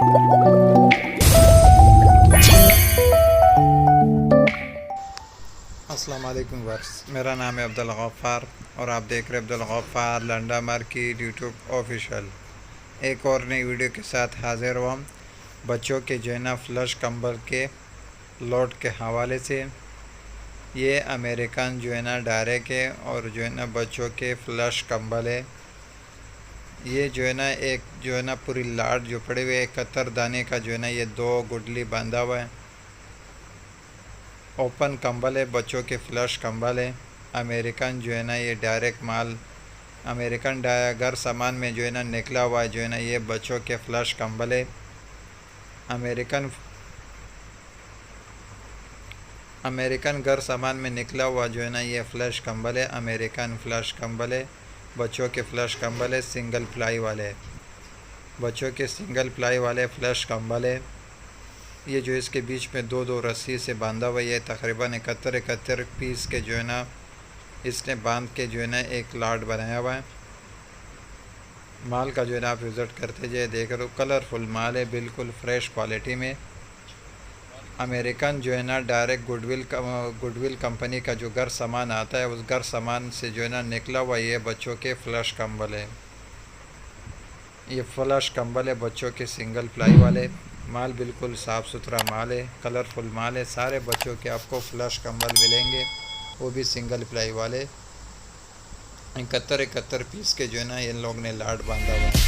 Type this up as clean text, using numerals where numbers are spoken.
अस्सलाम वालेकुम वर्स, मेरा नाम है अब्दुल गफ़्फ़ार और आप देख रहे हैं Abdul Gaffar Landa market YouTube official. एक और नई वीडियो के साथ हाज़िर हुआ बच्चों के जो है ना फ्लश कंबल के लोड के हवाले से। ये अमेरिकन जो है ना डायरेक्ट है और जो है ना बच्चों के फ्लश कंबल है। ये जो है ना एक जो है ना पूरी लाट जो पड़े हुए कतर दाने का जो है ना ये 2 गुडली बांधा हुआ है। ओपन कंबल है, बच्चों के फ्लश कंबल है। अमेरिकन जो है ना ये डायरेक्ट माल अमेरिकन घर सामान में जो है ना निकला हुआ है जो है ना ये बच्चों के फ्लश कंबल है। अमेरिकन घर सामान में निकला हुआ जो है ना ये फ्लश कंबल है। अमेरिकन फ्लश कंबल है, बच्चों के फ्लश कंबल है, सिंगल प्लाई वाले बच्चों के सिंगल प्लाई वाले फ्लश कंबल है। ये जो इसके बीच में 2-2 रस्सी से बांधा हुआ है, तकरीबन 71 पीस के जो है ना इसने बांध के जो है ना एक लाट बनाया हुआ है। माल का जो है ना आप विज़िट करते जाए, देख रहे हो कलरफुल माल है, बिल्कुल फ्रेश क्वालिटी में। अमेरिकन जो है ना डायरेक्ट गुडविल कंपनी का जो घर सामान आता है उस घर सामान से जो है ना निकला हुआ ये बच्चों के फ्लश कंबल है। ये फ्लश कंबल है बच्चों के सिंगल प्लाई वाले। माल बिल्कुल साफ़ सुथरा माल है, कलरफुल माल है। सारे बच्चों के आपको फ्लश कंबल मिलेंगे, वो भी सिंगल प्लाई वाले। 71 पीस के जो है ना इन लोग ने लाट बांधा हुआ है।